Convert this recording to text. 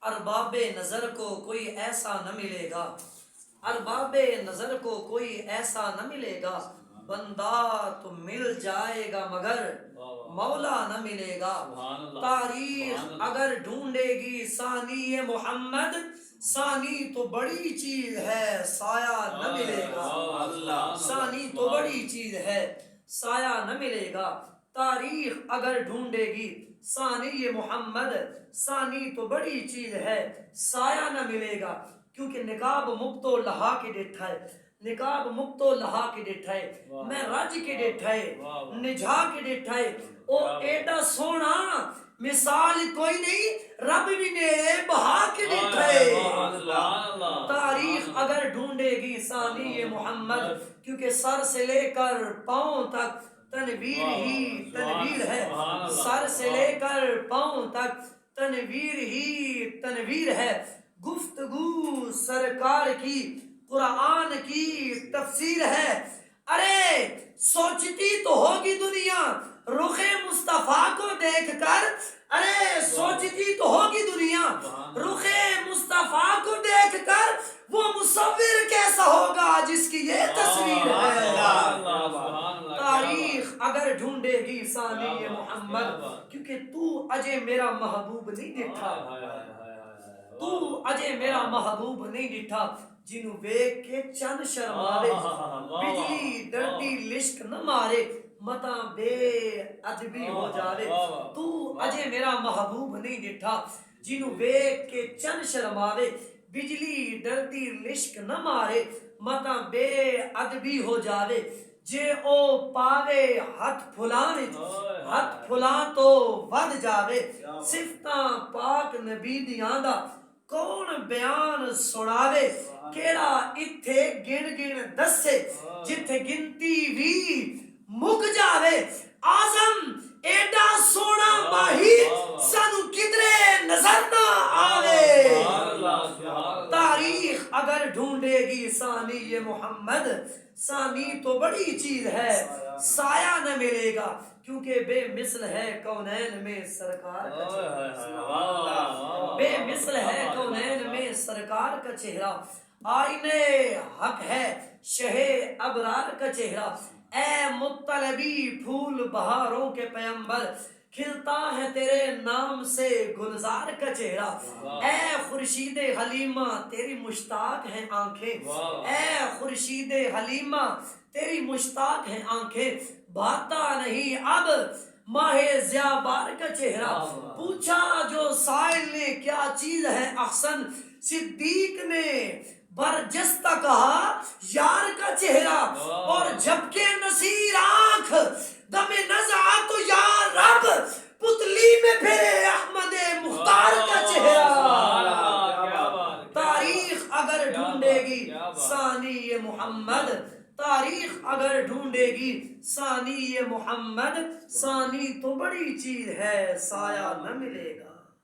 ارباب نظر کو کوئی ایسا نہ ملے گا، ارباب نظر کو کوئی ایسا نہ ملے گا، بندہ تو مل جائے گا مگر مولا نہ ملے گا۔ تاریخ اگر ڈھونڈے گی ثانی محمد، ثانی تو بڑی چیز ہے سایہ نہ ملے گا، ثانی تو بڑی چیز ہے سایہ نہ ملے گا۔ تاریخ اگر ڈھونڈے گی ثانی محمد، ثانی تو بڑی چیز ہے سایہ نہ ملے گا۔ کیونکہ نقاب مکتو لہا کے ڈٹھائے، نقاب مکتو لہا کے ڈٹھائے، میں رج کے ڈٹھائے نجھا کے ڈٹھائے، او ایڈا سونا مثال کوئی نہیں رب بھی نیڑے بہا کے ڈٹھائے۔ تاریخ اگر ڈھونڈے گی ثانی محمد، کیونکہ سر سے لے کر پاؤں تک تنویر ہی تنویر ہے، سر سے لے کر پاؤں تک تنویر ہی تنویر ہے۔ گفتگو سرکار کی قرآن کی تفسیر ہے، ارے سوچتی تو ہوگی دنیا رخ مصطفیٰ کو دیکھ کر، ارے سوچتی تو ہوگی دنیا رخ مصطفیٰ کو دیکھ کر، وہ مصور کیسا ہوگا جس کی یہ تصویر ہے۔ تاریخ اگر ڈھونڈے گی ثانی محمد، کیونکہ تو اجے میرا محبوب نہیں ڈٹھا، تو اجے میرا محبوب نہیں ڈٹھا، جنوں ویکھ کے چند شرماوے، بجلی ڈردی لشک نہ مارے، متا بے ادبی ہو جاوے۔ تو اجے میرا محبوب نہیں ڈٹھا، جنوں ویکھ کے چند شرماوے، بجلی ڈردی لشک نہ مارے، متا بے ادبی ہو جاوے۔ جے او پاوے ہتھ پھلان، ہتھ پھلان تو ود جاوے، صفتاں پاک نبی دیاں دا کون بیان سناوے، کیڑا اتھے گن گن دسے جتھے گنتی بھی مک جاوے۔ آزم ایڈا سونا ماہی سانو کدرے نظر نہ آوے۔ تاریخ اگر ڈھونڈے گی ثانی محمد، ثانی تو بڑی چیز ہے سایہ نہ ملے گا، کیونکہ بے مثل ہے کونین میں سرکار کا چہرہ، بے مثل ہے کونین میں سرکار کا چہرہ، آئینے حق ہے شہ ابرار کا چہرہ۔ اے مطلبی پھول بہاروں کے پیمبر، کھلتا ہے تیرے نام سے گلزار کا چہرہ۔ اے خورشید حلیمہ تیری مشتاق ہیں آنکھیں، اے خورشید حلیمہ تیری مشتاق ہیں آنکھیں، بھاتا نہیں اب ماہ ضیاء بار کا چہرہ۔ پوچھا جو سائل نے کیا چیز ہے احسن، صدیق نے برجستہ کہا یار کا چہرہ، اور جبکہ نصیر آنکھ دم نزع تو یا رب پتلی میں پھرے احمد مختار کا چہرہ۔ تاریخ اگر ڈھونڈے گی ثانی محمد، تاریخ اگر ڈھونڈے گی ثانی محمد، ثانی تو بڑی چیز ہے سایہ نہ ملے گا۔